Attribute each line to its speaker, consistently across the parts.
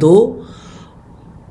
Speaker 1: 2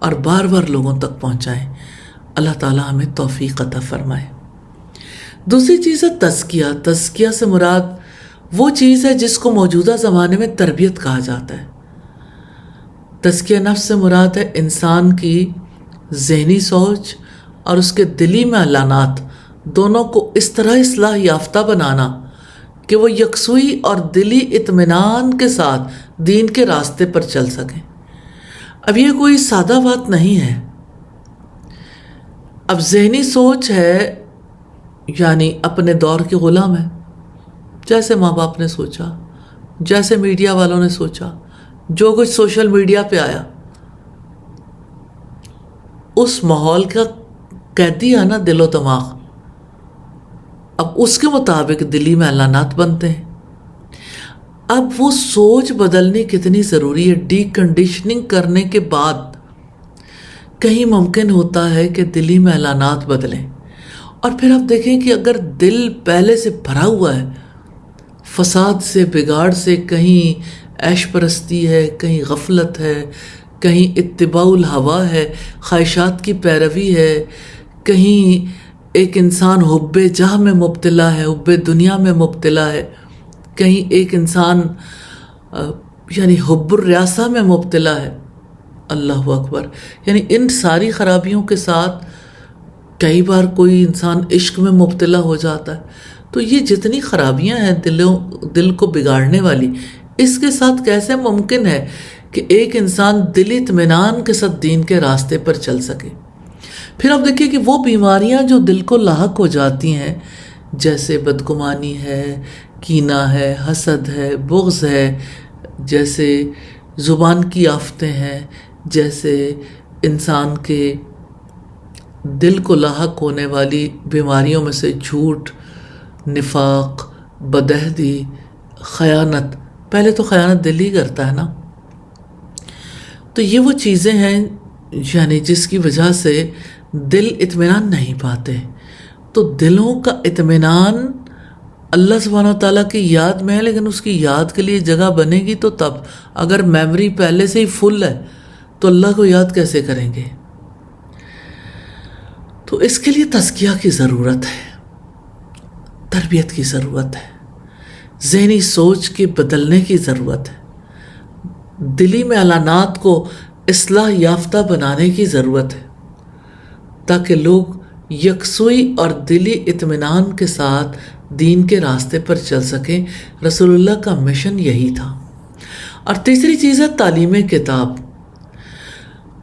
Speaker 1: اور بار بار لوگوں تک پہنچائیں۔ اللہ تعالیٰ ہمیں توفیق عطا فرمائے۔ دوسری چیز ہے تزکیہ۔ تزکیہ سے مراد وہ چیز ہے جس کو موجودہ زمانے میں تربیت کہا جاتا ہے۔ تزکیہ نفس سے مراد ہے انسان کی ذہنی سوچ اور اس کے دلی میلانات دونوں کو اس طرح اصلاح یافتہ بنانا کہ وہ یکسوئی اور دلی اطمینان کے ساتھ دین کے راستے پر چل سکیں۔ اب یہ کوئی سادہ بات نہیں ہے۔ اب ذہنی سوچ ہے یعنی اپنے دور کے غلام ہے، جیسے ماں باپ نے سوچا، جیسے میڈیا والوں نے سوچا، جو کچھ سوشل میڈیا پہ آیا، اس ماحول کا قیدی ہے نا دل و دماغ۔ اب اس کے مطابق دلی میلانات بنتے ہیں۔ اب وہ سوچ بدلنی کتنی ضروری ہے۔ ڈی کنڈیشننگ کرنے کے بعد کہیں ممکن ہوتا ہے کہ دلی میلانات بدلیں۔ اور پھر آپ دیکھیں کہ اگر دل پہلے سے بھرا ہوا ہے فساد سے، بگاڑ سے، کہیں عیش پرستی ہے، کہیں غفلت ہے، کہیں اتباع الہوا ہے، خواہشات کی پیروی ہے، کہیں ایک انسان حب جاہ میں مبتلا ہے، حب دنیا میں مبتلا ہے، کہیں ایک انسان یعنی حب الریاسہ میں مبتلا ہے، اللہ اکبر، یعنی ان ساری خرابیوں کے ساتھ کئی بار کوئی انسان عشق میں مبتلا ہو جاتا ہے۔ تو یہ جتنی خرابیاں ہیں دل کو بگاڑنے والی، اس کے ساتھ کیسے ممکن ہے کہ ایک انسان دلی اطمینان کے ساتھ دین کے راستے پر چل سکے؟ پھر آپ دیکھیے کہ وہ بیماریاں جو دل کو لاحق ہو جاتی ہیں، جیسے بدگمانی ہے، کینہ ہے، حسد ہے، بغض ہے، جیسے زبان کی آفتیں ہیں، جیسے انسان کے دل کو لاحق ہونے والی بیماریوں میں سے جھوٹ، نفاق، بدعہدی، خیانت۔ پہلے تو خیانت دل ہی کرتا ہے نا۔ تو یہ وہ چیزیں ہیں یعنی جس کی وجہ سے دل اطمینان نہیں پاتے۔ تو دلوں کا اطمینان اللہ سبحانہ و تعالیٰ کی یاد میں ہے، لیکن اس کی یاد کے لیے جگہ بنے گی تو تب۔ اگر میموری پہلے سے ہی فل ہے تو اللہ کو یاد کیسے کریں گے؟ تو اس کے لیے تزکیہ کی ضرورت ہے، تربیت کی ضرورت ہے، ذہنی سوچ کے بدلنے کی ضرورت ہے، دلی میلانات کو اصلاح یافتہ بنانے کی ضرورت ہے، تاکہ لوگ یکسوئی اور دلی اطمینان کے ساتھ دین کے راستے پر چل سکیں۔ رسول اللہ کا مشن یہی تھا۔ اور تیسری چیز ہے تعلیم کتاب۔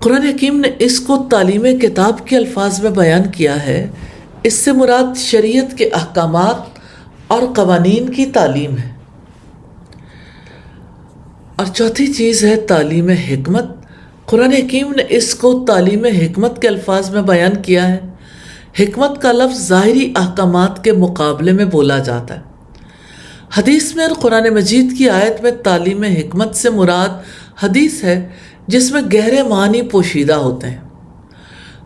Speaker 1: قرآن حکیم نے اس کو تعلیم کتاب کے الفاظ میں بیان کیا ہے۔ اس سے مراد شریعت کے احکامات اور قوانین کی تعلیم ہے۔ اور چوتھی چیز ہے تعلیم حکمت۔ قرآن حکیم نے اس کو تعلیم حکمت کے الفاظ میں بیان کیا ہے۔ حکمت کا لفظ ظاہری احکامات کے مقابلے میں بولا جاتا ہے۔ حدیث میں اور قرآن مجید کی آیت میں تعلیم حکمت سے مراد حدیث ہے جس میں گہرے معنی پوشیدہ ہوتے ہیں۔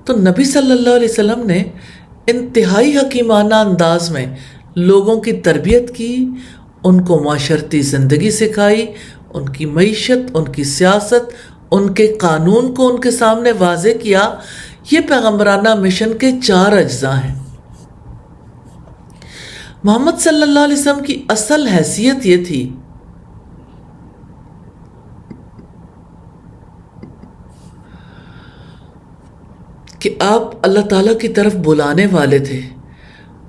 Speaker 1: تو نبی صلی اللہ علیہ وسلم نے انتہائی حکیمانہ انداز میں لوگوں کی تربیت کی، ان کو معاشرتی زندگی سکھائی، ان کی معیشت، ان کی سیاست، ان کے قانون کو ان کے سامنے واضح کیا۔ یہ پیغمبرانہ مشن کے 4 اجزاء ہیں۔ محمد صلی اللہ علیہ وسلم کی اصل حیثیت یہ تھی کہ آپ اللہ تعالیٰ کی طرف بلانے والے تھے۔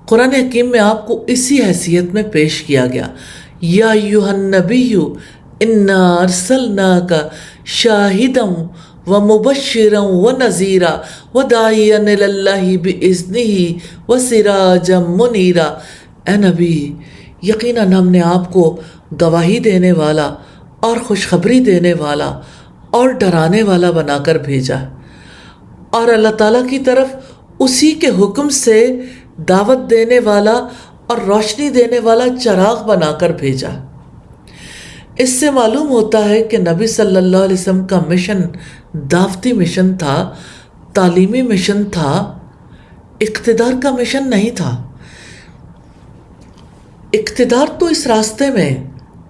Speaker 1: قرآن حکیم میں آپ کو اسی حیثیت میں پیش کیا گیا۔ یا ایھا النبی انا ارسلناک شاہدا ومبشرا ونذیرا وداعیا الی اللہ باذنہ وسراجا منیرا۔ اے نبی، یقیناً ہم نے آپ کو گواہی دینے والا اور خوشخبری دینے والا اور ڈرانے والا بنا کر بھیجا، اور اللہ تعالیٰ کی طرف اسی کے حکم سے دعوت دینے والا اور روشنی دینے والا چراغ بنا کر بھیجا۔ اس سے معلوم ہوتا ہے کہ نبی صلی اللہ علیہ وسلم کا مشن دعوتی مشن تھا، تعلیمی مشن تھا، اقتدار کا مشن نہیں تھا۔ اقتدار تو اس راستے میں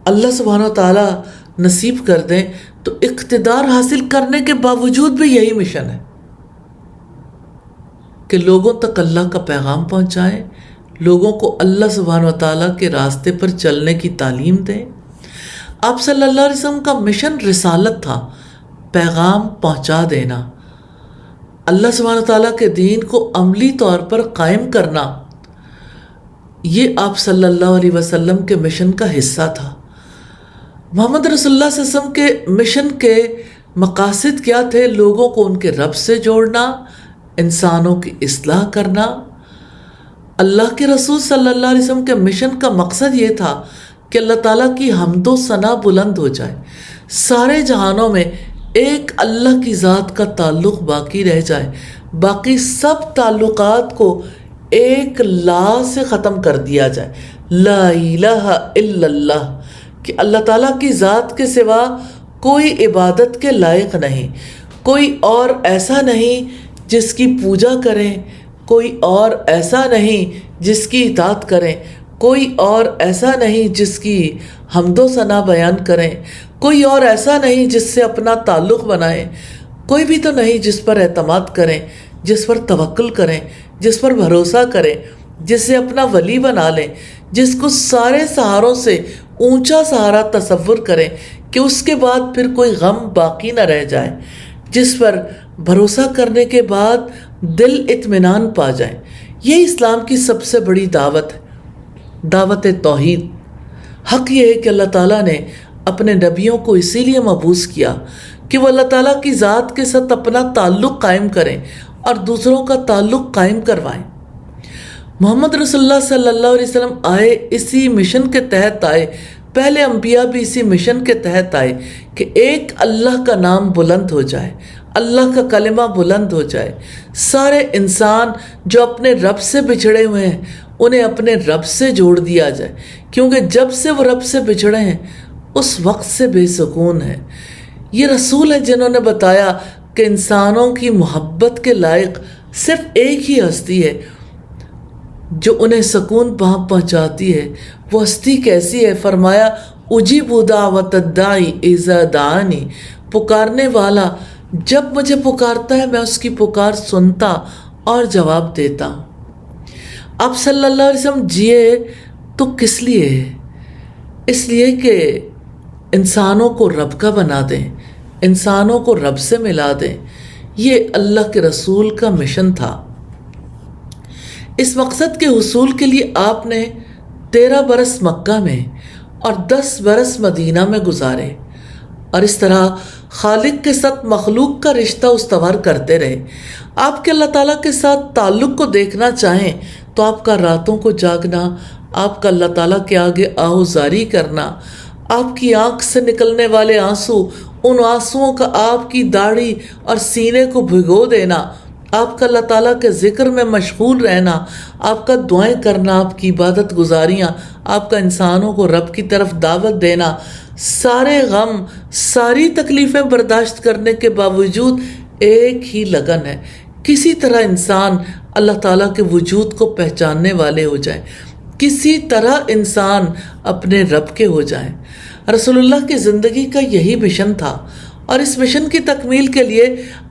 Speaker 1: اللہ سبحانہ و تعالیٰ نصیب کر دیں تو اقتدار حاصل کرنے کے باوجود بھی یہی مشن ہے کہ لوگوں تک اللہ کا پیغام پہنچائیں، لوگوں کو اللہ سبحانہ و تعالیٰ کے راستے پر چلنے کی تعلیم دیں۔ آپ صلی اللہ علیہ وسلم کا مشن رسالت تھا، پیغام پہنچا دینا، اللہ سبحانہ و تعالیٰ کے دین کو عملی طور پر قائم کرنا، یہ آپ صلی اللہ علیہ وسلم کے مشن کا حصہ تھا۔ محمد رسول اللہ صلی اللہ علیہ وسلم کے مشن کے مقاصد کیا تھے؟ لوگوں کو ان کے رب سے جوڑنا، انسانوں کی اصلاح کرنا۔ اللہ کے رسول صلی اللہ علیہ وسلم کے مشن کا مقصد یہ تھا کہ اللہ تعالیٰ کی حمد و ثنا بلند ہو جائے، سارے جہانوں میں ایک اللہ کی ذات کا تعلق باقی رہ جائے، باقی سب تعلقات کو ایک لا سے ختم کر دیا جائے، لا الہ الا اللہ، کہ اللہ تعالیٰ کی ذات کے سوا کوئی عبادت کے لائق نہیں، کوئی اور ایسا نہیں جس کی پوجا کریں، کوئی اور ایسا نہیں جس کی اطاعت کریں، کوئی اور ایسا نہیں جس کی حمد و ثنا بیان کریں، کوئی اور ایسا نہیں جس سے اپنا تعلق بنائیں، کوئی بھی تو نہیں جس پر اعتماد کریں، جس پر توکل کریں، جس پر بھروسہ کریں، جس سے اپنا ولی بنا لیں، جس کو سارے سہاروں سے اونچا سہارا تصور کریں کہ اس کے بعد پھر کوئی غم باقی نہ رہ جائے، جس پر بھروسہ کرنے کے بعد دل اطمینان پا جائیں۔ یہ اسلام کی سب سے بڑی دعوت ہے، دعوت توحید۔ حق یہ ہے کہ اللہ تعالیٰ نے اپنے نبیوں کو اسی لیے مبعوث کیا کہ وہ اللہ تعالیٰ کی ذات کے ساتھ اپنا تعلق قائم کریں اور دوسروں کا تعلق قائم کروائیں۔ محمد رسول اللہ صلی اللہ علیہ وسلم آئے اسی مشن کے تحت آئے، پہلے انبیاء بھی اسی مشن کے تحت آئے کہ ایک اللہ کا نام بلند ہو جائے، اللہ کا کلمہ بلند ہو جائے، سارے انسان جو اپنے رب سے بچھڑے ہوئے ہیں انہیں اپنے رب سے جوڑ دیا جائے، کیونکہ جب سے وہ رب سے بچھڑے ہیں اس وقت سے بے سکون ہے۔ یہ رسول ہیں جنہوں نے بتایا کہ انسانوں کی محبت کے لائق صرف ایک ہی ہستی ہے جو انہیں سکون پہنچاتی ہے۔ وہ ہستی کیسی ہے؟ فرمایا اجیب دعوت الداعی اذا دعانی، پکارنے والا جب مجھے پکارتا ہے میں اس کی پکار سنتا اور جواب دیتا ہوں۔ آپ صلی اللہ علیہ وسلم جیے تو کس لیے؟ اس لیے کہ انسانوں کو رب کا بنا دیں، انسانوں کو رب سے ملا دیں۔ یہ اللہ کے رسول کا مشن تھا۔ اس مقصد کے حصول کے لیے آپ نے 13 برس مکہ میں اور 10 برس مدینہ میں گزارے، اور اس طرح خالق کے ساتھ مخلوق کا رشتہ استوار کرتے رہے۔ آپ کے اللہ تعالیٰ کے ساتھ تعلق کو دیکھنا چاہیں تو آپ کا راتوں کو جاگنا، آپ کا اللہ تعالیٰ کے آگے آہوزاری کرنا، آپ کی آنکھ سے نکلنے والے آنسو، ان آنسوؤں کا آپ کی داڑھی اور سینے کو بھگو دینا، آپ کا اللہ تعالیٰ کے ذکر میں مشغول رہنا، آپ کا دعائیں کرنا، آپ کی عبادت گزاریاں، آپ کا انسانوں کو رب کی طرف دعوت دینا، سارے غم، ساری تکلیفیں برداشت کرنے کے باوجود ایک ہی لگن ہے، کسی طرح انسان اللہ تعالیٰ کے وجود کو پہچاننے والے ہو جائیں، کسی طرح انسان اپنے رب کے ہو جائیں۔ رسول اللہ کی زندگی کا یہی مشن تھا، اور اس مشن کی تکمیل کے لیے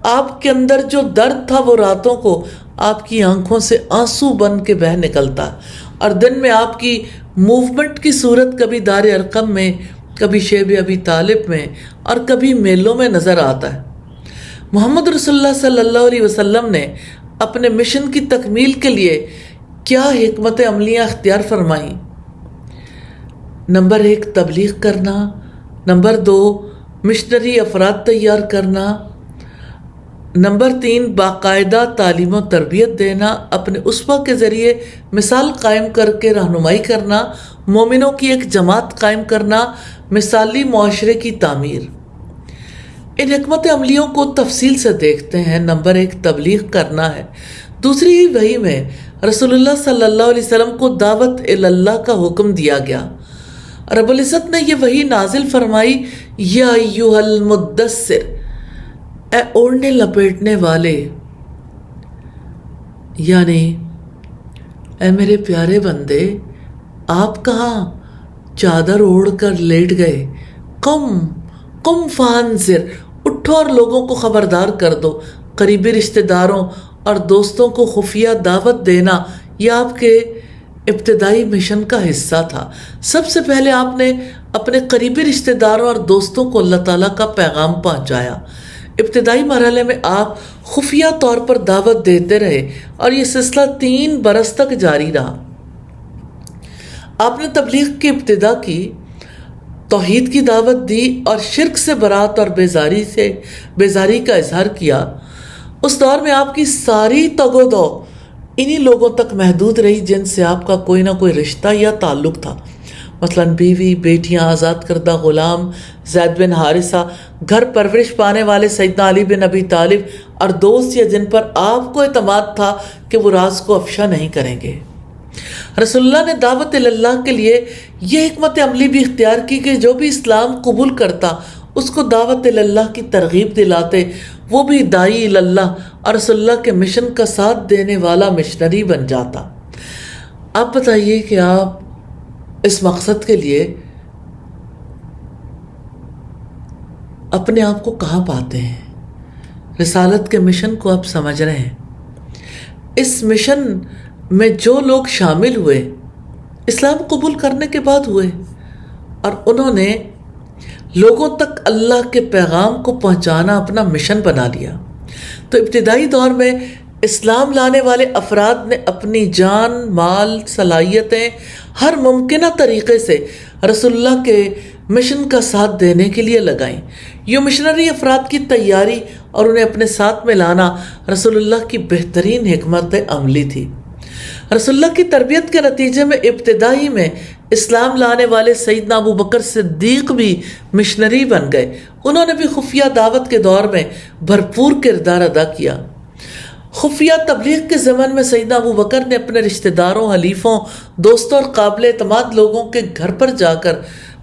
Speaker 1: آپ کے اندر جو درد تھا وہ راتوں کو آپ کی آنکھوں سے آنسو بن کے بہہ نکلتا، اور دن میں آپ کی موومنٹ کی صورت کبھی دار ارقم میں، کبھی شیب ابی طالب میں، اور کبھی میلوں میں نظر آتا ہے۔ محمد رسول اللہ صلی اللہ علیہ وسلم نے اپنے مشن کی تکمیل کے لیے کیا حکمت عملیاں اختیار فرمائیں؟ نمبر 1 تبلیغ کرنا، نمبر 2 مشنری افراد تیار کرنا، نمبر 3 باقاعدہ تعلیم و تربیت دینا، اپنے اسوہ کے ذریعے مثال قائم کر کے رہنمائی کرنا، مومنوں کی ایک جماعت قائم کرنا، مثالی معاشرے کی تعمیر۔ ان حکمت عملیوں کو تفصیل سے دیکھتے ہیں۔ نمبر 1 تبلیغ کرنا ہے۔ دوسری ہی وحی میں رسول اللہ صلی اللہ علیہ وسلم کو دعوت اللہ کا حکم دیا گیا۔ رب العزت نے یہ وحی نازل فرمائی، یا ایھا المدثر، اے اوڑھنے لپیٹنے والے، یعنی اے میرے پیارے بندے، آپ کہاں چادر اوڑھ کر لیٹ گئے؟ قم قم فانذر، اٹھو اور لوگوں کو خبردار کر دو۔ قریبی رشتہ داروں اور دوستوں کو خفیہ دعوت دینا یہ آپ کے ابتدائی مشن کا حصہ تھا۔ سب سے پہلے آپ نے اپنے قریبی رشتہ داروں اور دوستوں کو اللہ تعالیٰ کا پیغام پہنچایا۔ ابتدائی مرحلے میں آپ خفیہ طور پر دعوت دیتے رہے اور یہ سلسلہ 3 برس تک جاری رہا۔ آپ نے تبلیغ کی ابتدا کی، توحید کی دعوت دی اور شرک سے برات اور بیزاری کا اظہار کیا۔ اس دور میں آپ کی ساری تگ و دو انہی لوگوں تک محدود رہی جن سے آپ کا کوئی نہ کوئی رشتہ یا تعلق تھا، مثلا بیوی، بیٹیاں، آزاد کردہ غلام زید بن حارثہ، گھر پرورش پانے والے سیدنا علی بن ابی طالب، اور دوست یا جن پر آپ کو اعتماد تھا کہ وہ راز کو افشا نہیں کریں گے۔ رسول اللہ نے دعوت اللہ کے لیے یہ حکمت عملی بھی اختیار کی کہ جو بھی اسلام قبول کرتا اس کو دعوت اللہ کی ترغیب دلاتے، وہ بھی داعی اللہ اور رسول اللہ کے مشن کا ساتھ دینے والا مشنری بن جاتا۔ آپ بتائیے کہ آپ اس مقصد کے لیے اپنے آپ کو کہاں پاتے ہیں؟ رسالت کے مشن کو آپ سمجھ رہے ہیں؟ اس مشن میں جو لوگ شامل ہوئے اسلام قبول کرنے کے بعد ہوئے اور انہوں نے لوگوں تک اللہ کے پیغام کو پہنچانا اپنا مشن بنا لیا، تو ابتدائی دور میں اسلام لانے والے افراد نے اپنی جان، مال، صلاحیتیں ہر ممکنہ طریقے سے رسول اللہ کے مشن کا ساتھ دینے کے لیے لگائیں۔ یہ مشنری افراد کی تیاری اور انہیں اپنے ساتھ میں لانا رسول اللہ کی بہترین حکمت عملی تھی۔ رسول اللہ کی تربیت کے نتیجے میں ابتدائی میں اسلام لانے والے سیدنا ابو بکر صدیق بھی مشنری بن گئے۔ انہوں نے بھی خفیہ دعوت کے دور میں بھرپور کردار ادا کیا۔ خفیہ تبلیغ کے زمن میں سیدنا ابو بکر نے اپنے رشتہ داروں، حلیفوں، دوستوں اور قابل اعتماد لوگوں کے گھر پر جا کر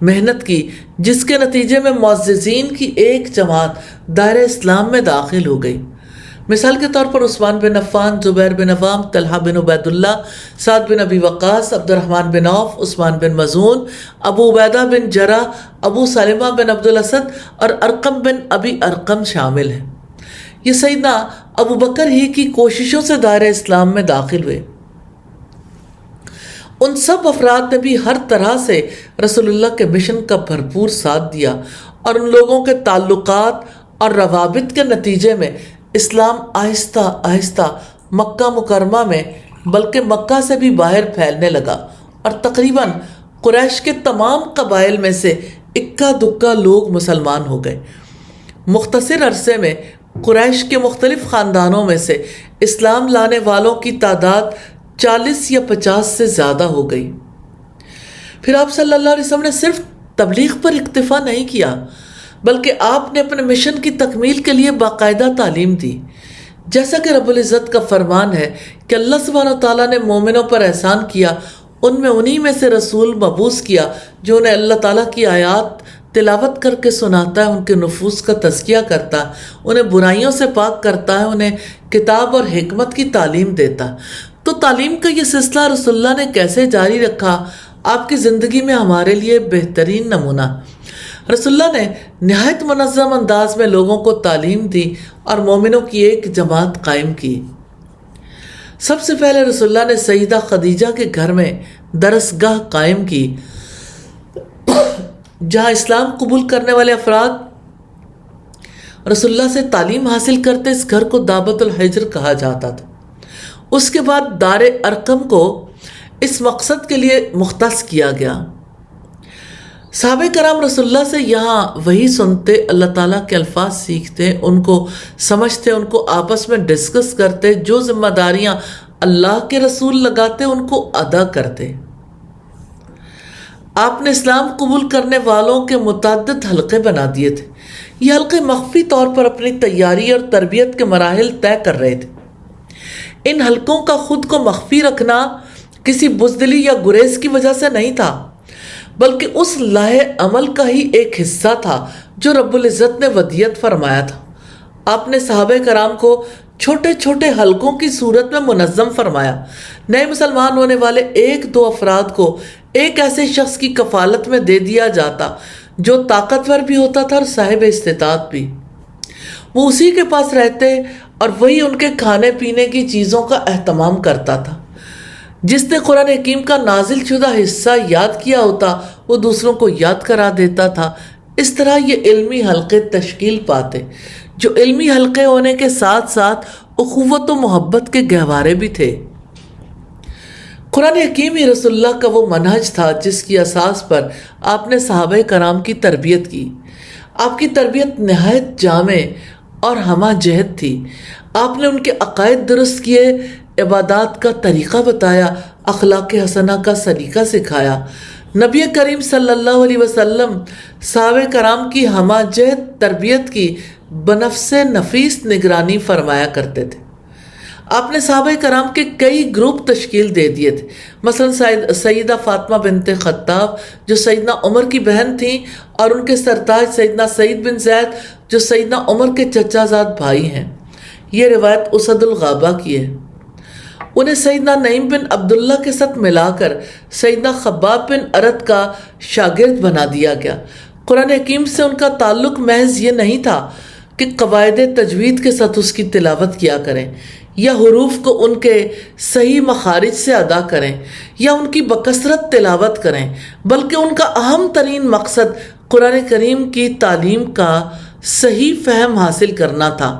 Speaker 1: محنت کی، جس کے نتیجے میں معززین کی ایک جماعت دائرہ اسلام میں داخل ہو گئی۔ مثال کے طور پر عثمان بن عفان، زبیر بن عوام، طلحہ بن عبید اللہ، سعد بن ابی وقاص، عبد الرحمن بن عوف، عثمان بن مظعون، ابو عبیدہ بن جراح، ابو سلمہ بن عبد الاسد اور ارقم بن ابی ارقم شامل ہیں۔ یہ سیدنا ابو بکر ہی کی کوششوں سے دائرہ اسلام میں داخل ہوئے۔ ان سب افراد نے بھی ہر طرح سے رسول اللہ کے مشن کا بھرپور ساتھ دیا اور ان لوگوں کے تعلقات اور روابط کے نتیجے میں اسلام آہستہ آہستہ مکہ مکرمہ میں بلکہ مکہ سے بھی باہر پھیلنے لگا اور تقریباً قریش کے تمام قبائل میں سے اکا دکا لوگ مسلمان ہو گئے۔ مختصر عرصے میں قریش کے مختلف خاندانوں میں سے اسلام لانے والوں کی تعداد 40 یا 50 سے زیادہ ہو گئی۔ پھر آپ صلی اللہ علیہ وسلم نے صرف تبلیغ پر اکتفا نہیں کیا، بلکہ آپ نے اپنے مشن کی تکمیل کے لیے باقاعدہ تعلیم دی۔ جیسا کہ رب العزت کا فرمان ہے کہ اللہ سبحانہ وتعالیٰ نے مومنوں پر احسان کیا، ان میں انہی میں سے رسول مبعوث کیا جو انہیں اللہ تعالیٰ کی آیات تلاوت کر کے سناتا ہے، ان کے نفوس کا تزکیہ کرتا ہے، انہیں برائیوں سے پاک کرتا ہے، انہیں کتاب اور حکمت کی تعلیم دیتا۔ تو تعلیم کا یہ سلسلہ رسول اللہ نے کیسے جاری رکھا، آپ کی زندگی میں ہمارے لیے بہترین نمونہ۔ رسول اللہ نے نہایت منظم انداز میں لوگوں کو تعلیم دی اور مومنوں کی ایک جماعت قائم کی۔ سب سے پہلے رسول اللہ نے سیدہ خدیجہ کے گھر میں درسگاہ قائم کی، جہاں اسلام قبول کرنے والے افراد رسول اللہ سے تعلیم حاصل کرتے۔ اس گھر کو دعوت الحجر کہا جاتا تھا۔ اس کے بعد دار ارقم کو اس مقصد کے لیے مختص کیا گیا۔ صحابہ کرام رسول اللہ سے یہاں وہی سنتے، اللہ تعالیٰ کے الفاظ سیکھتے، ان کو سمجھتے، ان کو آپس میں ڈسکس کرتے، جو ذمہ داریاں اللہ کے رسول لگاتے ان کو ادا کرتے۔ آپ نے اسلام قبول کرنے والوں کے متعدد حلقے بنا دیے تھے۔ یہ حلقے مخفی طور پر اپنی تیاری اور تربیت کے مراحل طے کر رہے تھے۔ ان حلقوں کا خود کو مخفی رکھنا کسی بزدلی یا گریز کی وجہ سے نہیں تھا، بلکہ اس لاہ عمل کا ہی ایک حصہ تھا جو رب العزت نے ودیت فرمایا تھا۔ آپ نے صحابہ کرام کو چھوٹے چھوٹے حلقوں کی صورت میں منظم فرمایا۔ نئے مسلمان ہونے والے 1-2 افراد کو ایک ایسے شخص کی کفالت میں دے دیا جاتا جو طاقتور بھی ہوتا تھا اور صاحب استطاعت بھی۔ وہ اسی کے پاس رہتے اور وہی ان کے کھانے پینے کی چیزوں کا اہتمام کرتا تھا۔ جس نے قرآن حکیم کا نازل شدہ حصہ یاد کیا ہوتا وہ دوسروں کو یاد کرا دیتا تھا۔ اس طرح یہ علمی حلقے تشکیل پاتے جو علمی حلقے ہونے کے ساتھ ساتھ اخوت و محبت کے گہوارے بھی تھے۔ قرآن حکیم ہی رسول اللہ کا وہ منہج تھا جس کی اساس پر آپ نے صحابہ کرام کی تربیت کی۔ آپ کی تربیت نہایت جامع اور ہمہ جہت تھی۔ آپ نے ان کے عقائد درست کیے، عبادات کا طریقہ بتایا، اخلاق حسنہ کا سلیقہ سکھایا۔ نبی کریم صلی اللہ علیہ وسلم صحابہ کرام کی ہمہ جہت تربیت کی بنفس نفیس نگرانی فرمایا کرتے تھے۔ آپ نے صحابہ کرام کے کئی گروپ تشکیل دے دیے تھے، مثلا سیدہ فاطمہ بنت خطاب جو سیدنا عمر کی بہن تھیں، اور ان کے سرتاج سیدنا سعید بن زید جو سیدنا عمر کے چچا زاد بھائی ہیں۔ یہ روایت اسد الغابہ کی ہے۔ انہیں سیدنا نعیم بن عبداللہ کے ساتھ ملا کر سیدنا خباب بن ارد کا شاگرد بنا دیا گیا۔ قرآن حکیم سے ان کا تعلق محض یہ نہیں تھا کہ قواعد تجوید کے ساتھ اس کی تلاوت کیا کریں یا حروف کو ان کے صحیح مخارج سے ادا کریں یا ان کی بکثرت تلاوت کریں، بلکہ ان کا اہم ترین مقصد قرآن کریم کی تعلیم کا صحیح فہم حاصل کرنا تھا،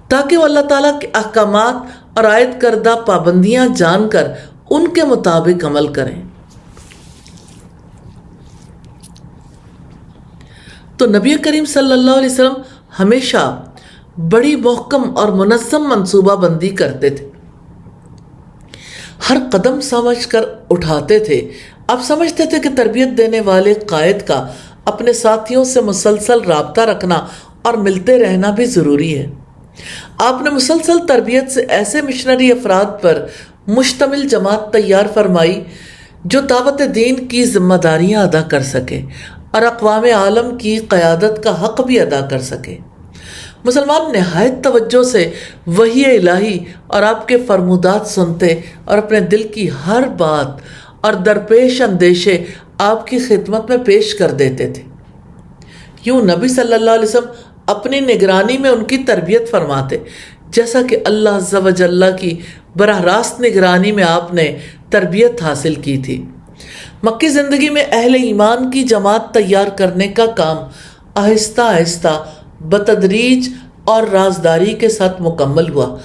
Speaker 1: تاکہ وہ اللہ تعالیٰ کے احکامات اور عائد کردہ پابندیاں جان کر ان کے مطابق عمل کریں۔ تو نبی کریم صلی اللہ علیہ وسلم ہمیشہ بڑی محکم اور منظم منصوبہ بندی کرتے تھے، ہر قدم سمجھ کر اٹھاتے تھے۔ آپ سمجھتے تھے کہ تربیت دینے والے قائد کا اپنے ساتھیوں سے مسلسل رابطہ رکھنا اور ملتے رہنا بھی ضروری ہے۔ آپ نے مسلسل تربیت سے ایسے مشنری افراد پر مشتمل جماعت تیار فرمائی جو دعوت دین کی ذمہ داریاں ادا کر سکے اور اقوام عالم کی قیادت کا حق بھی ادا کر سکے۔ مسلمان نہایت توجہ سے وحی الہی اور آپ کے فرمودات سنتے اور اپنے دل کی ہر بات اور درپیش اندیشے آپ کی خدمت میں پیش کر دیتے تھے۔ یوں نبی صلی اللہ علیہ وسلم اپنی نگرانی میں ان کی تربیت فرماتے، جیسا کہ اللہ عز و جل کی براہ راست نگرانی میں آپ نے تربیت حاصل کی تھی۔ مکی زندگی میں اہل ایمان کی جماعت تیار کرنے کا کام آہستہ آہستہ بتدریج اور رازداری کے ساتھ مکمل ہوا۔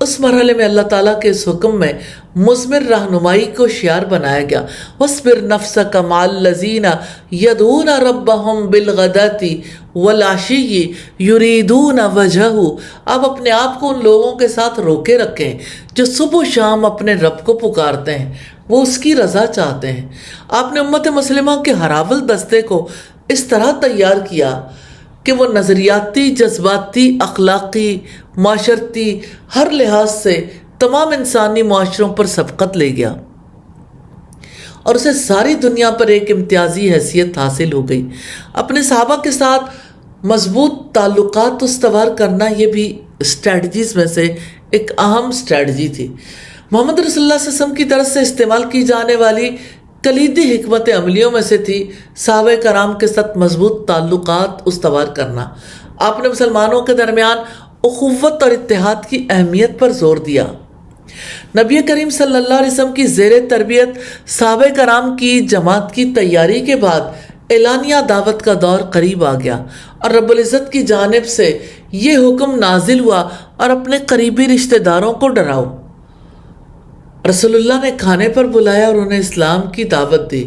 Speaker 1: اس مرحلے میں اللہ تعالیٰ کے اس حکم میں مثمر رہنمائی کو شعار بنایا گیا، وَاصْبِرْ نَفْسَكَ مَعَ الَّذِينَ يَدْعُونَ رَبَّهُمْ بِالْغَدَاةِ وَالْعَشِيِّ يُرِيدُونَ وَجْهَهُ۔ آپ اپنے آپ کو ان لوگوں کے ساتھ روکے رکھیں جو صبح و شام اپنے رب کو پکارتے ہیں، وہ اس کی رضا چاہتے ہیں۔ آپ نے امت مسلمہ کے ہراول دستے کو اس طرح تیار کیا کہ وہ نظریاتی، جذباتی، اخلاقی، معاشرتی ہر لحاظ سے تمام انسانی معاشروں پر سبقت لے گیا اور اسے ساری دنیا پر ایک امتیازی حیثیت حاصل ہو گئی۔ اپنے صحابہ کے ساتھ مضبوط تعلقات استوار کرنا یہ بھی اسٹریٹجیز میں سے ایک اہم اسٹریٹجی تھی۔ محمد رسول اللہ صلی اللہ علیہ وسلم کی طرف سے استعمال کی جانے والی کلیدی حکمت عملیوں میں سے تھی صحابہ کرام کے ساتھ مضبوط تعلقات استوار کرنا۔ آپ نے مسلمانوں کے درمیان اخوت اور اتحاد کی اہمیت پر زور دیا۔ نبی کریم صلی اللہ علیہ وسلم کی زیر تربیت صحابہ کرام کی جماعت کی تیاری کے بعد اعلانیہ دعوت کا دور قریب آ گیا اور رب العزت کی جانب سے یہ حکم نازل ہوا اور اپنے قریبی رشتہ داروں کو ڈراؤ۔ رسول اللہ نے کھانے پر بلایا اور انہیں اسلام کی دعوت دی۔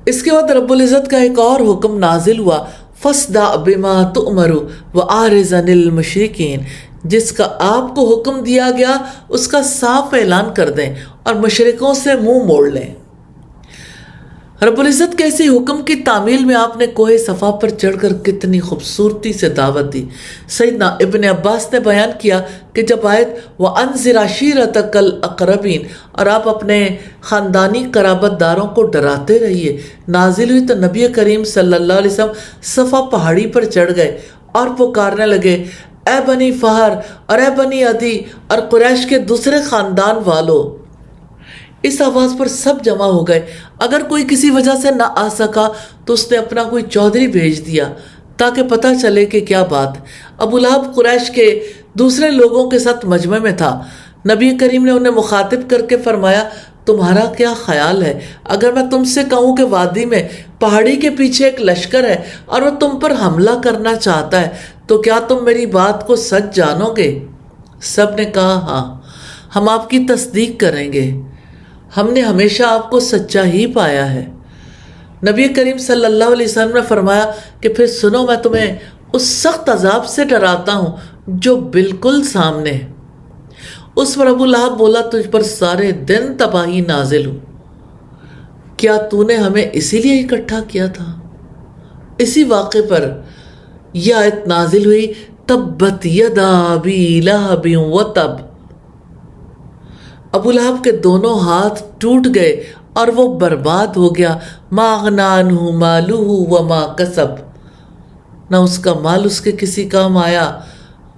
Speaker 1: اس کے بعد رب العزت کا ایک اور حکم نازل ہوا، فَاصْدَعْ بِمَا تُؤْمَرُ وَأَعْرِضْ عَنِ الْمُشْرِكِينَ۔ جس کا آپ کو حکم دیا گیا اس کا صاف اعلان کر دیں اور مشرکوں سے منہ موڑ لیں۔ رب العزت کے اسی حکم کی تعمیل میں آپ نے کوہ صفا پر چڑھ کر کتنی خوبصورتی سے دعوت دی۔ سیدنا ابن عباس نے بیان کیا کہ جب آیت وَأَنذِرْ عَشِيرَتَكَ الْأَقْرَبِينَ اور آپ اپنے خاندانی قرابت داروں کو ڈراتے رہیے نازل ہوئی تو نبی کریم صلی اللہ علیہ وسلم صفا پہاڑی پر چڑھ گئے اور پکارنے لگے، اے بنی فہر اور اے بنی عدی اور قریش کے دوسرے خاندان والوں، اس آواز پر سب جمع ہو گئے۔ اگر کوئی کسی وجہ سے نہ آ سکا تو اس نے اپنا کوئی چودھری بھیج دیا تاکہ پتہ چلے کہ کیا بات۔ ابو لہب قریش کے دوسرے لوگوں کے ساتھ مجمع میں تھا۔ نبی کریم نے انہیں مخاطب کر کے فرمایا، تمہارا کیا خیال ہے اگر میں تم سے کہوں کہ وادی میں پہاڑی کے پیچھے ایک لشکر ہے اور وہ تم پر حملہ کرنا چاہتا ہے تو کیا تم میری بات کو سچ جانو گے؟ سب نے کہا ہاں، ہم آپ کی تصدیق کریں گے، ہم نے ہمیشہ آپ کو سچا ہی پایا ہے۔ نبی کریم صلی اللہ علیہ وسلم نے فرمایا کہ پھر سنو، میں تمہیں اس سخت عذاب سے ڈراتا ہوں جو بالکل سامنے ہے۔ اس پر ابو لہب بولا، تجھ پر سارے دن تباہی نازل ہو، کیا تو نے ہمیں اسی لیے اکٹھا کیا تھا؟ اسی واقعے پر یہ آیت نازل ہوئی، تبت یدا ابی لہب وتب۔ ابو لہب کے دونوں ہاتھ ٹوٹ گئے اور وہ برباد ہو گیا۔ ما اغنی عنہ مالہ وما کسب، نہ اس کا مال اس کے کسی کام آیا،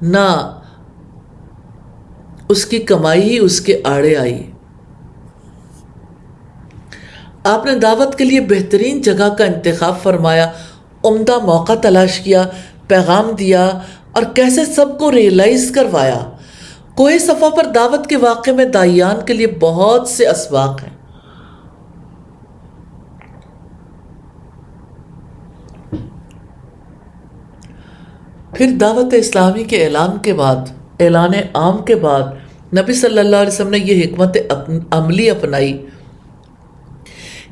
Speaker 1: نہ اس کی کمائی ہی اس کے آڑے آئی۔ آپ نے دعوت کے لیے بہترین جگہ کا انتخاب فرمایا، عمدہ موقع تلاش کیا، پیغام دیا اور کیسے سب کو ریئلائز کروایا۔ کوہ صفا پر دعوت کے واقعے میں داعیان کے لیے بہت سے اسباق ہیں۔ پھر دعوت اسلامی کے اعلان عام کے بعد نبی صلی اللہ علیہ وسلم نے یہ حکمت عملی اپنائی۔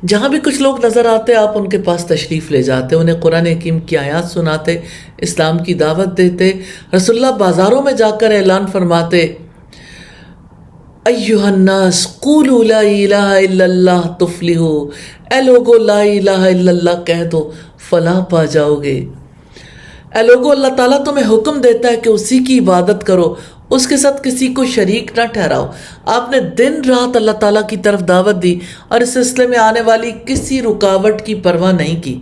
Speaker 1: جہاں بھی کچھ لوگ نظر آتے آپ ان کے پاس تشریف لے جاتے، انہیں قرآن حکیم کی آیات سناتے، اسلام کی دعوت دیتے۔ رسول اللہ بازاروں میں جا کر اعلان فرماتے، ایھا الناس قولوا لا الہ الا اللہ تفلحوا، اے لوگو لا الہ الا اللہ کہہ دو، فلاح پا جاؤ گے۔ اے لوگو، اللہ تعالیٰ تمہیں حکم دیتا ہے کہ اسی کی عبادت کرو، اس کے ساتھ کسی کو شریک نہ ٹھہراؤ۔ آپ نے دن رات اللہ تعالیٰ کی طرف دعوت دی اور اس سلسلے میں آنے والی کسی رکاوٹ کی پرواہ نہیں کی۔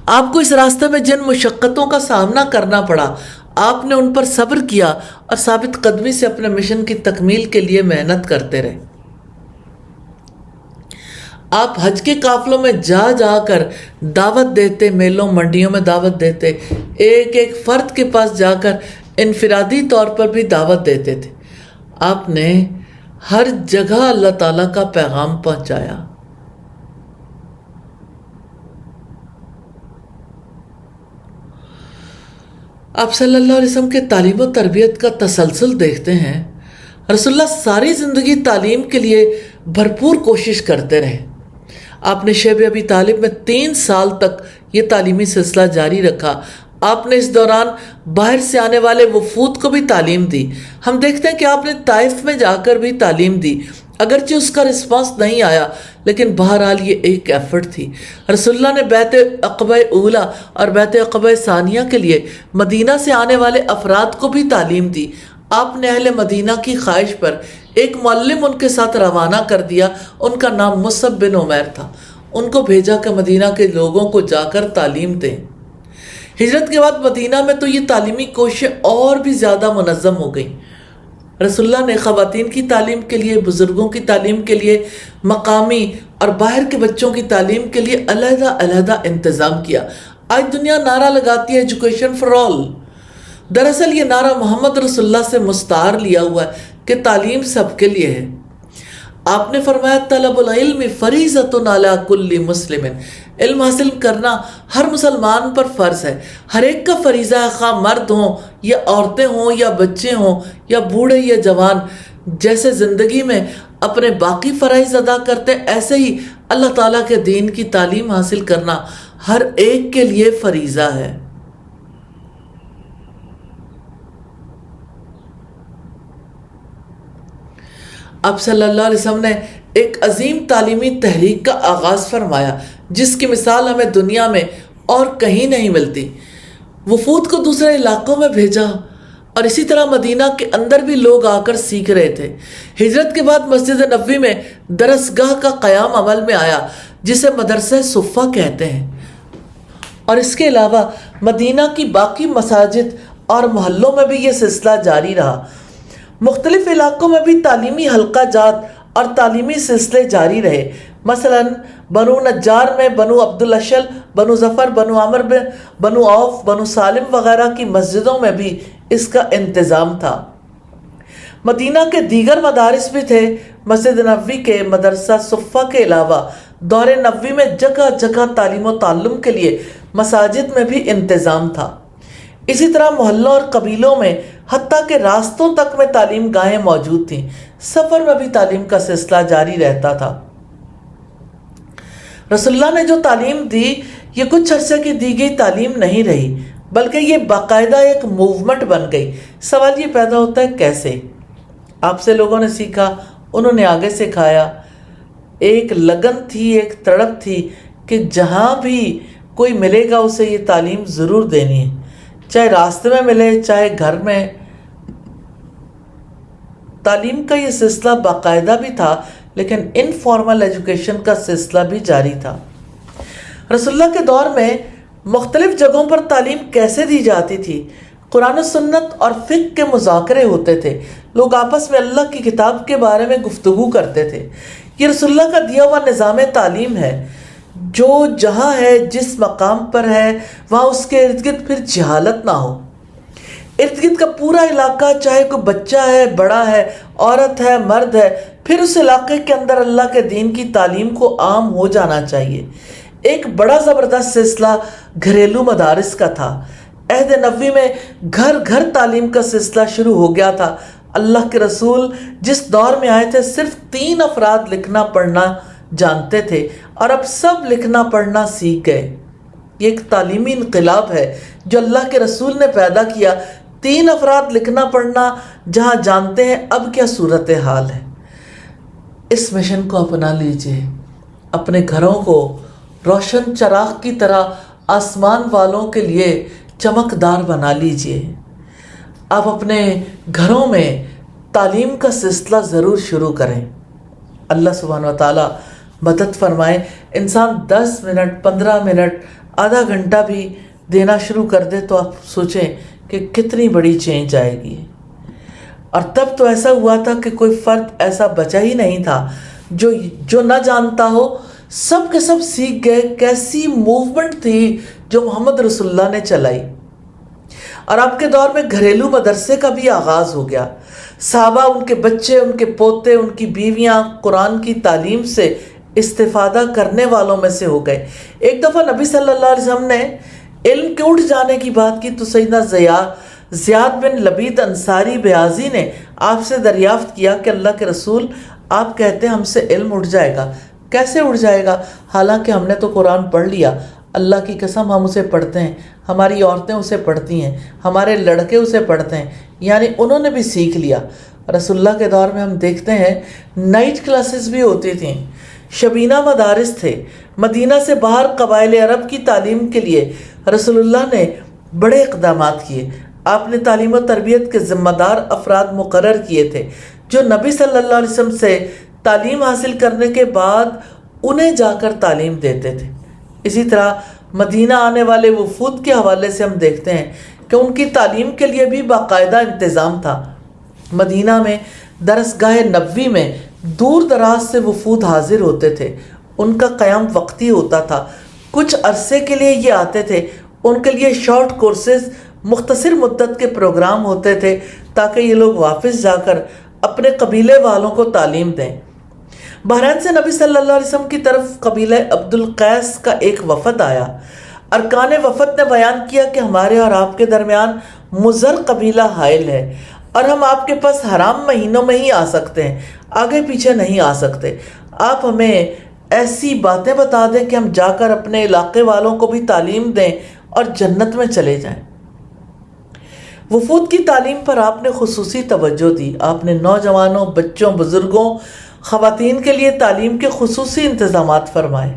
Speaker 1: آپ کو اس راستے میں جن مشقتوں کا سامنا کرنا پڑا، آپ نے ان پر صبر کیا اور ثابت قدمی سے اپنے مشن کی تکمیل کے لیے محنت کرتے رہے۔ آپ حج کے قافلوں میں جا جا کر دعوت دیتے، میلوں منڈیوں میں دعوت دیتے، ایک ایک فرد کے پاس جا کر انفرادی طور پر بھی دعوت دیتے تھے۔ آپ نے ہر جگہ اللہ تعالیٰ کا پیغام پہنچایا۔ آپ صلی اللہ علیہ وسلم کے تعلیم و تربیت کا تسلسل دیکھتے ہیں۔ رسول اللہ ساری زندگی تعلیم کے لیے بھرپور کوشش کرتے رہے۔ آپ نے شیب ابی طالب میں 3 سال تک یہ تعلیمی سلسلہ جاری رکھا۔ آپ نے اس دوران باہر سے آنے والے وفود کو بھی تعلیم دی۔ ہم دیکھتے ہیں کہ آپ نے طائف میں جا کر بھی تعلیم دی، اگرچہ اس کا رسپانس نہیں آیا، لیکن بہرحال یہ ایک ایفرٹ تھی۔ رسول اللہ نے بیعت عقبہ اولیٰ اور بیعت عقبہ ثانیہ کے لیے مدینہ سے آنے والے افراد کو بھی تعلیم دی۔ آپ نے اہل مدینہ کی خواہش پر ایک معلم ان کے ساتھ روانہ کر دیا، ان کا نام مصعب بن عمیر تھا۔ ان کو بھیجا کہ مدینہ کے لوگوں کو جا کر تعلیم دیں۔ ہجرت کے بعد مدینہ میں تو یہ تعلیمی کوششیں اور بھی زیادہ منظم ہو گئیں۔ رسول اللہ نے خواتین کی تعلیم کے لیے، بزرگوں کی تعلیم کے لیے، مقامی اور باہر کے بچوں کی تعلیم کے لیے علیحدہ علیحدہ انتظام کیا۔ آج دنیا نعرہ لگاتی ہے ایجوکیشن فار آل۔ دراصل یہ نعرہ محمد رسول اللہ سے مستعار لیا ہوا ہے کہ تعلیم سب کے لیے ہے۔ آپ نے فرمایا، طلب العلم فریضۃ علی کل مسلم، علم حاصل کرنا ہر مسلمان پر فرض ہے، ہر ایک کا فریضہ ہے، خواہ مرد ہوں یا عورتیں ہوں یا بچے ہوں یا بوڑھے یا جوان۔ جیسے زندگی میں اپنے باقی فرائض ادا کرتے، ایسے ہی اللہ تعالیٰ کے دین کی تعلیم حاصل کرنا ہر ایک کے لیے فریضہ ہے۔ اب صلی اللہ علیہ وسلم نے ایک عظیم تعلیمی تحریک کا آغاز فرمایا جس کی مثال ہمیں دنیا میں اور کہیں نہیں ملتی۔ وفود کو دوسرے علاقوں میں بھیجا اور اسی طرح مدینہ کے اندر بھی لوگ آ کر سیکھ رہے تھے۔ ہجرت کے بعد مسجد نبوی میں درسگاہ کا قیام عمل میں آیا جسے مدرسہ صفہ کہتے ہیں، اور اس کے علاوہ مدینہ کی باقی مساجد اور محلوں میں بھی یہ سلسلہ جاری رہا۔ مختلف علاقوں میں بھی تعلیمی حلقہ جات اور تعلیمی سلسلے جاری رہے۔ مثلا بنو نجار میں بنو عبد الاشل، بنو ظفر، بنو عمر، بنو عوف، بنو سالم وغیرہ کی مسجدوں میں بھی اس کا انتظام تھا۔ مدینہ کے دیگر مدارس بھی تھے۔ مسجد نبوی کے مدرسہ صفہ کے علاوہ دور نبوی میں جگہ جگہ تعلیم و تعلم کے لیے مساجد میں بھی انتظام تھا۔ اسی طرح محلوں اور قبیلوں میں حتیٰ کہ راستوں تک میں تعلیم گاہیں موجود تھیں۔ سفر میں بھی تعلیم کا سلسلہ جاری رہتا تھا۔ رسول اللہ نے جو تعلیم دی یہ کچھ عرصے کی دی گئی تعلیم نہیں رہی، بلکہ یہ باقاعدہ ایک موومنٹ بن گئی۔ سوال یہ پیدا ہوتا ہے کیسے؟ آپ سے لوگوں نے سیکھا، انہوں نے آگے سکھایا۔ ایک لگن تھی، ایک تڑپ تھی کہ جہاں بھی کوئی ملے گا اسے یہ تعلیم ضرور دینی ہے، چاہے راستے میں ملے چاہے گھر میں۔ تعلیم کا یہ سلسلہ باقاعدہ بھی تھا، لیکن انفارمل ایجوکیشن کا سلسلہ بھی جاری تھا۔ رسول اللہ کے دور میں مختلف جگہوں پر تعلیم کیسے دی جاتی تھی؟ قرآن و سنت اور فقہ کے مذاکرے ہوتے تھے، لوگ آپس میں اللہ کی کتاب کے بارے میں گفتگو کرتے تھے۔ یہ رسول اللہ کا دیا ہوا نظام تعلیم ہے، جو جہاں ہے، جس مقام پر ہے، وہاں اس کے ارد گرد پھر جہالت نہ ہو۔ ارد گرد کا پورا علاقہ، چاہے کوئی بچہ ہے، بڑا ہے، عورت ہے، مرد ہے، پھر اس علاقے کے اندر اللہ کے دین کی تعلیم کو عام ہو جانا چاہیے۔ ایک بڑا زبردست سلسلہ گھریلو مدارس کا تھا۔ عہد نبوی میں گھر گھر تعلیم کا سلسلہ شروع ہو گیا تھا۔ اللہ کے رسول جس دور میں آئے تھے صرف 3 افراد لکھنا پڑھنا جانتے تھے، اور اب سب لکھنا پڑھنا سیکھ گئے۔ یہ ایک تعلیمی انقلاب ہے جو اللہ کے رسول نے پیدا کیا۔ 3 افراد لکھنا پڑھنا جہاں جانتے ہیں، اب کیا صورتحال ہے؟ اس مشن کو اپنا لیجئے، اپنے گھروں کو روشن چراغ کی طرح آسمان والوں کے لیے چمکدار بنا لیجئے۔ آپ اپنے گھروں میں تعلیم کا سلسلہ ضرور شروع کریں۔ اللہ سبحانہ و تعالیٰ مدد فرمائے۔ انسان 10 منٹ، 15 منٹ، آدھا گھنٹہ بھی دینا شروع کر دے تو آپ سوچیں کہ کتنی بڑی چینج آئے گی۔ اور تب تو ایسا ہوا تھا کہ کوئی فرد ایسا بچا ہی نہیں تھا جو نہ جانتا ہو، سب کے سب سیکھ گئے۔ کیسی موومنٹ تھی جو محمد رسول اللہ نے چلائی۔ اور آپ کے دور میں گھریلو مدرسے کا بھی آغاز ہو گیا۔ صحابہ، ان کے بچے، ان کے پوتے، ان کی بیویاں قرآن کی تعلیم سے استفادہ کرنے والوں میں سے ہو گئے۔ ایک دفعہ نبی صلی اللہ علیہ وسلم نے علم کے اٹھ جانے کی بات کی تو سیدنا زیاد بن لبید انصاری بیازی نے آپ سے دریافت کیا کہ اللہ کے رسول، آپ کہتے ہیں ہم سے علم اٹھ جائے گا، کیسے اٹھ جائے گا؟ حالانکہ ہم نے تو قرآن پڑھ لیا، اللہ کی قسم ہم اسے پڑھتے ہیں، ہماری عورتیں اسے پڑھتی ہیں، ہمارے لڑکے اسے پڑھتے ہیں، یعنی انہوں نے بھی سیکھ لیا۔ رسول اللہ کے دور میں ہم دیکھتے ہیں نائٹ کلاسز بھی ہوتی تھیں، شبینہ مدارس تھے۔ مدینہ سے باہر قبائل عرب کی تعلیم کے لیے رسول اللہ نے بڑے اقدامات کیے۔ آپ نے تعلیم و تربیت کے ذمہ دار افراد مقرر کیے تھے جو نبی صلی اللہ علیہ وسلم سے تعلیم حاصل کرنے کے بعد انہیں جا کر تعلیم دیتے تھے۔ اسی طرح مدینہ آنے والے وفود کے حوالے سے ہم دیکھتے ہیں کہ ان کی تعلیم کے لیے بھی باقاعدہ انتظام تھا۔ مدینہ میں درسگاہ نبوی میں دور دراز سے وفود حاضر ہوتے تھے۔ ان کا قیام وقتی ہوتا تھا، کچھ عرصے کے لیے یہ آتے تھے۔ ان کے لیے شارٹ کورسز، مختصر مدت کے پروگرام ہوتے تھے تاکہ یہ لوگ واپس جا کر اپنے قبیلے والوں کو تعلیم دیں۔ بحرین سے نبی صلی اللہ علیہ وسلم کی طرف قبیلہ عبد القیس کا ایک وفد آیا۔ ارکان وفد نے بیان کیا کہ ہمارے اور آپ کے درمیان مضر قبیلہ حائل ہے، اور ہم آپ کے پاس حرام مہینوں میں ہی آ سکتے ہیں، آگے پیچھے نہیں آ سکتے۔ آپ ہمیں ایسی باتیں بتا دیں کہ ہم جا کر اپنے علاقے والوں کو بھی تعلیم دیں اور جنت میں چلے جائیں۔ وفود کی تعلیم پر آپ نے خصوصی توجہ دی۔ آپ نے نوجوانوں، بچوں، بزرگوں، خواتین کے لیے تعلیم کے خصوصی انتظامات فرمائے۔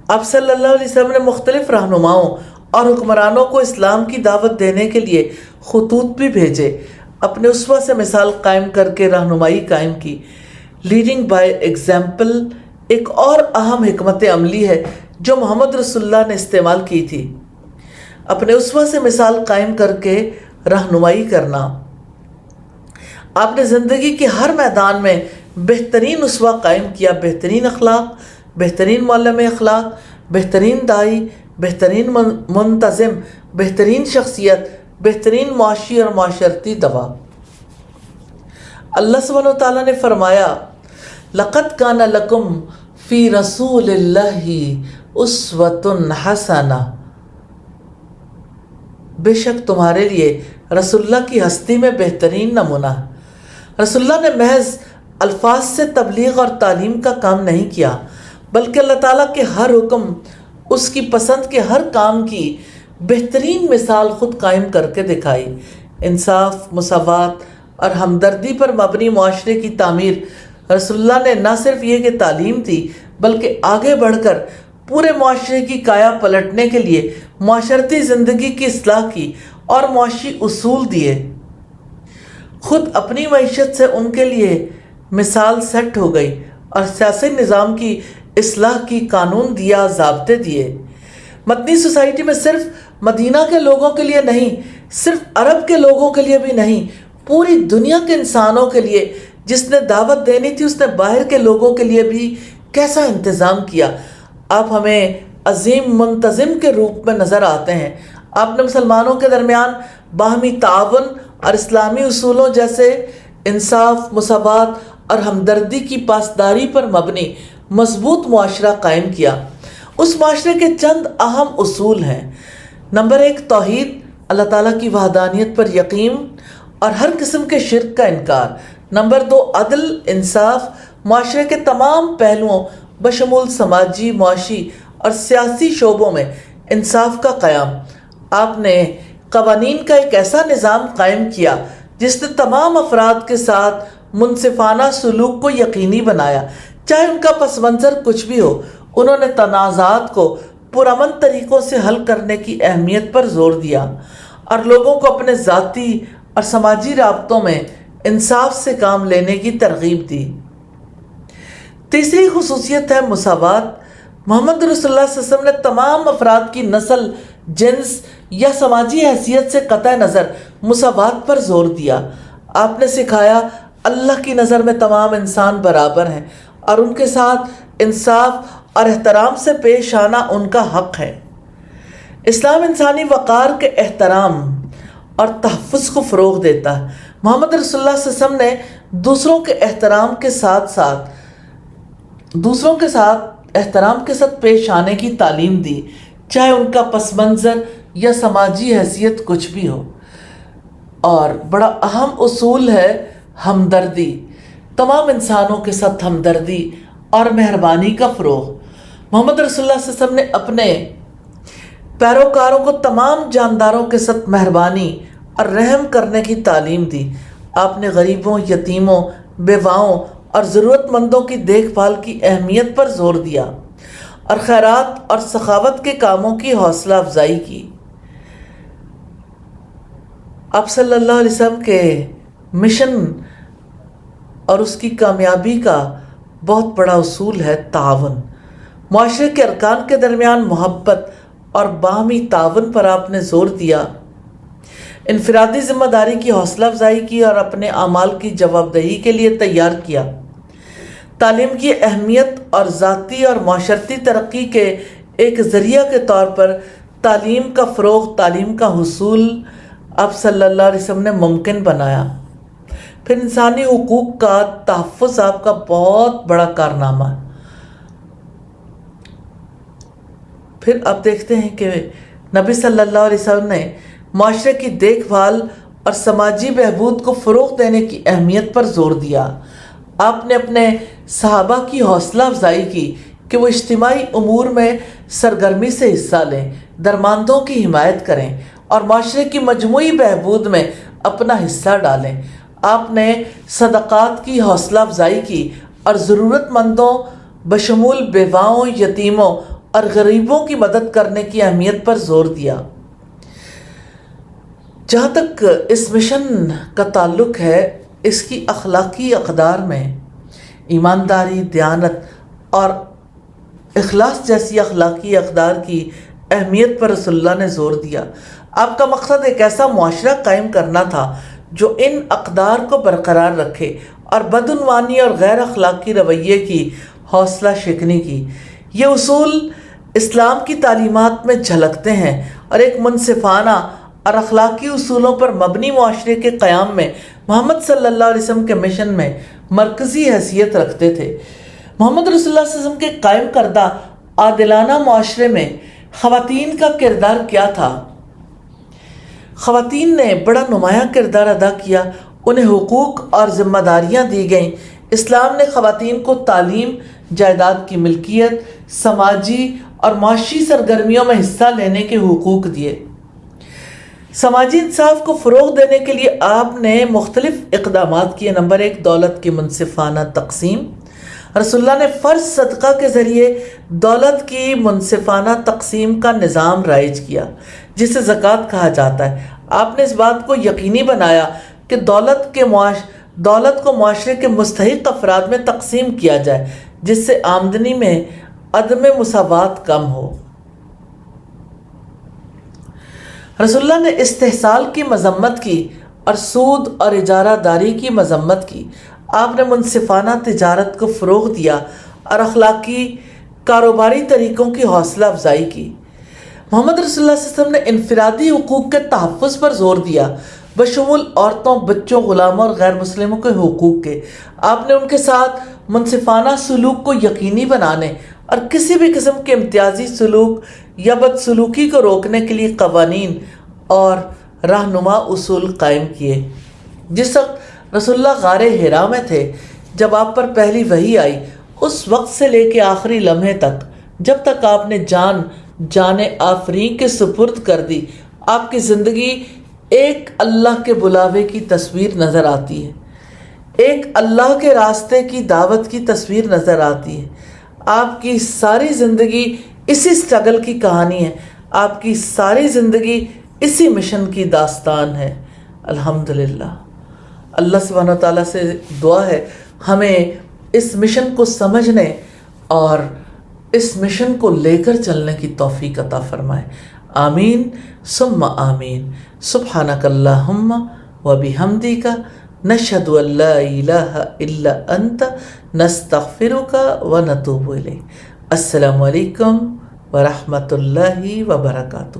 Speaker 1: آپ صلی اللہ علیہ وسلم نے مختلف رہنماؤں اور حکمرانوں کو اسلام کی دعوت دینے کے لیے خطوط بھی بھیجے۔ اپنے اسوہ سے مثال قائم کر کے رہنمائی قائم کی۔ لیڈنگ بائی ایگزامپل ایک اور اہم حکمت عملی ہے جو محمد رسول اللہ نے استعمال کی تھی۔ اپنے اسوہ سے مثال قائم کر کے رہنمائی کرنا۔ آپ نے زندگی کے ہر میدان میں بہترین اسوہ قائم کیا، بہترین اخلاق، بہترین معلم اخلاق، بہترین داعی، بہترین منتظم، بہترین شخصیت، بہترین معاشی اور معاشرتی دوا۔ اللہ سبحانہ و تعالیٰ نے فرمایا لَقَدْ كَانَ لَكُمْ فِي رَسُولِ اللَّهِ أُسْوَةٌ حَسَنَةٌ، بے شک تمہارے لیے رسول اللہ کی ہستی میں بہترین نمونہ ہے۔ رسول اللہ نے محض الفاظ سے تبلیغ اور تعلیم کا کام نہیں کیا، بلکہ اللہ تعالیٰ کے ہر حکم، اس کی پسند کے ہر کام کی بہترین مثال خود قائم کر کے دکھائی۔ انصاف، مساوات اور ہمدردی پر مبنی معاشرے کی تعمیر رسول اللہ نے نہ صرف یہ کہ تعلیم دی، بلکہ آگے بڑھ کر پورے معاشرے کی کایا پلٹنے کے لیے معاشرتی زندگی کی اصلاح کی اور معاشی اصول دیے۔ خود اپنی معیشت سے ان کے لیے مثال سیٹ ہو گئی اور سیاسی نظام کی اصلاح کی، قانون دیا، ضابطے دیے۔ مدنی سوسائٹی میں صرف مدینہ کے لوگوں کے لیے نہیں، صرف عرب کے لوگوں کے لیے بھی نہیں، پوری دنیا کے انسانوں کے لیے جس نے دعوت دینی تھی، اس نے باہر کے لوگوں کے لیے بھی کیسا انتظام کیا۔ آپ ہمیں عظیم منتظم کے روپ میں نظر آتے ہیں۔ آپ نے مسلمانوں کے درمیان باہمی تعاون اور اسلامی اصولوں جیسے انصاف، مساوات اور ہمدردی کی پاسداری پر مبنی مضبوط معاشرہ قائم کیا۔ اس معاشرے کے چند اہم اصول ہیں۔ نمبر 1، توحید، اللہ تعالیٰ کی وحدانیت پر یقین اور ہر قسم کے شرک کا انکار۔ نمبر 2، عدل، انصاف، معاشرے کے تمام پہلوؤں بشمول سماجی، معاشی اور سیاسی شعبوں میں انصاف کا قیام۔ آپ نے قوانین کا ایک ایسا نظام قائم کیا جس نے تمام افراد کے ساتھ منصفانہ سلوک کو یقینی بنایا، چاہے ان کا پس منظر کچھ بھی ہو۔ انہوں نے تنازعات کو پرامن طریقوں سے حل کرنے کی اہمیت پر زور دیا اور لوگوں کو اپنے ذاتی اور سماجی رابطوں میں انصاف سے کام لینے کی ترغیب دی۔ تیسری خصوصیت ہے مساوات۔ محمد رسول اللہ صلی اللہ علیہ وسلم نے تمام افراد کی نسل، جنس یا سماجی حیثیت سے قطع نظر مساوات پر زور دیا۔ آپ نے سکھایا اللہ کی نظر میں تمام انسان برابر ہیں اور ان کے ساتھ انصاف اور احترام سے پیش آنا ان کا حق ہے۔ اسلام انسانی وقار کے احترام اور تحفظ کو فروغ دیتا ہے۔ محمد رسول اللہ صلی اللہ علیہ وسلم نے دوسروں کے احترام کے ساتھ احترام کے ساتھ پیش آنے کی تعلیم دی، چاہے ان کا پس منظر یا سماجی حیثیت کچھ بھی ہو۔ اور بڑا اہم اصول ہے ہمدردی، تمام انسانوں کے ساتھ ہمدردی اور مہربانی کا فروغ۔ محمد رسول اللہ صلی اللہ علیہ وسلم نے اپنے پیروکاروں کو تمام جانداروں کے ساتھ مہربانی اور رحم کرنے کی تعلیم دی۔ آپ نے غریبوں، یتیموں، بیواؤں اور ضرورت مندوں کی دیکھ بھال کی اہمیت پر زور دیا اور خیرات اور سخاوت کے کاموں کی حوصلہ افزائی کی۔ آپ صلی اللہ علیہ وسلم کے مشن اور اس کی کامیابی کا بہت بڑا اصول ہے تعاون۔ معاشرے کے ارکان کے درمیان محبت اور باہمی تعاون پر آپ نے زور دیا، انفرادی ذمہ داری کی حوصلہ افزائی کی اور اپنے اعمال کی جواب دہی کے لیے تیار کیا۔ تعلیم کی اہمیت اور ذاتی اور معاشرتی ترقی کے ایک ذریعہ کے طور پر تعلیم کا فروغ، تعلیم کا حصول آپ صلی اللہ علیہ وسلم نے ممکن بنایا۔ پھر انسانی حقوق کا تحفظ آپ کا بہت بڑا کارنامہ ہے۔ پھر آپ دیکھتے ہیں کہ نبی صلی اللہ علیہ وسلم نے معاشرے کی دیکھ بھال اور سماجی بہبود کو فروغ دینے کی اہمیت پر زور دیا۔ آپ نے اپنے صحابہ کی حوصلہ افزائی کی کہ وہ اجتماعی امور میں سرگرمی سے حصہ لیں، درماندوں کی حمایت کریں اور معاشرے کی مجموعی بہبود میں اپنا حصہ ڈالیں۔ آپ نے صدقات کی حوصلہ افزائی کی اور ضرورت مندوں بشمول بیواؤں، یتیموں اور غریبوں کی مدد کرنے کی اہمیت پر زور دیا۔ جہاں تک اس مشن کا تعلق ہے، اس کی اخلاقی اقدار میں ایمانداری، دیانت اور اخلاص جیسی اخلاقی اقدار کی اہمیت پر رسول اللہ نے زور دیا۔ آپ کا مقصد ایک ایسا معاشرہ قائم کرنا تھا جو ان اقدار کو برقرار رکھے اور بدعنوانی اور غیر اخلاقی رویے کی حوصلہ شکنی کی۔ یہ اصول اسلام کی تعلیمات میں جھلکتے ہیں اور ایک منصفانہ اور اخلاقی اصولوں پر مبنی معاشرے کے قیام میں محمد صلی اللہ علیہ وسلم کے مشن میں مرکزی حیثیت رکھتے تھے۔ محمد رسول اللہ صلی اللہ علیہ وسلم کے قائم کردہ عادلانہ معاشرے میں خواتین کا کردار کیا تھا؟ خواتین نے بڑا نمایاں کردار ادا کیا، انہیں حقوق اور ذمہ داریاں دی گئیں۔ اسلام نے خواتین کو تعلیم، جائیداد کی ملکیت، سماجی اور معاشی سرگرمیوں میں حصہ لینے کے حقوق دیے۔ سماجی انصاف کو فروغ دینے کے لیے آپ نے مختلف اقدامات کیے۔ نمبر 1، دولت کی منصفانہ تقسیم۔ رسول اللہ نے فرض صدقہ کے ذریعے دولت کی منصفانہ تقسیم کا نظام رائج کیا، جسے زکوٰۃ کہا جاتا ہے۔ آپ نے اس بات کو یقینی بنایا کہ دولت کو معاشرے کے مستحق افراد میں تقسیم کیا جائے، جس سے آمدنی میں عدم مساوات کم ہو۔ رسول اللہ نے استحصال کی مذمت کی اور سود اور اجارہ داری کی مذمت کی۔ آپ نے منصفانہ تجارت کو فروغ دیا اور اخلاقی کاروباری طریقوں کی حوصلہ افزائی کی۔ محمد رسول اللہ صلی اللہ علیہ وسلم نے انفرادی حقوق کے تحفظ پر زور دیا، بشمول عورتوں، بچوں، غلاموں اور غیر مسلموں کے حقوق کے۔ آپ نے ان کے ساتھ منصفانہ سلوک کو یقینی بنانے اور کسی بھی قسم کے امتیازی سلوک یا بدسلوکی کو روکنے کے لیے قوانین اور رہنما اصول قائم کیے۔ جس وقت رسول اللہ غار حرا میں تھے، جب آپ پر پہلی وحی آئی، اس وقت سے لے کے آخری لمحے تک، جب تک آپ نے جان آفرین کے سپرد کر دی، آپ کی زندگی ایک اللہ کے بلاوے کی تصویر نظر آتی ہے، ایک اللہ کے راستے کی دعوت کی تصویر نظر آتی ہے۔ آپ کی ساری زندگی اسی سٹرگل کی کہانی ہے، آپ کی ساری زندگی اسی مشن کی داستان ہے۔ الحمدللہ، اللہ سبحانہ و تعالیٰ سے دعا ہے ہمیں اس مشن کو سمجھنے اور اس مشن کو لے کر چلنے کی توفیق عطا فرمائے۔ آمین ثم آمین۔ سبحانک اللہم و بحمدک، نشہد ان لا الہ الا انت، نستغفرک و نتوب الیک۔ السلام علیکم ورحمۃ اللہ وبرکاتہ۔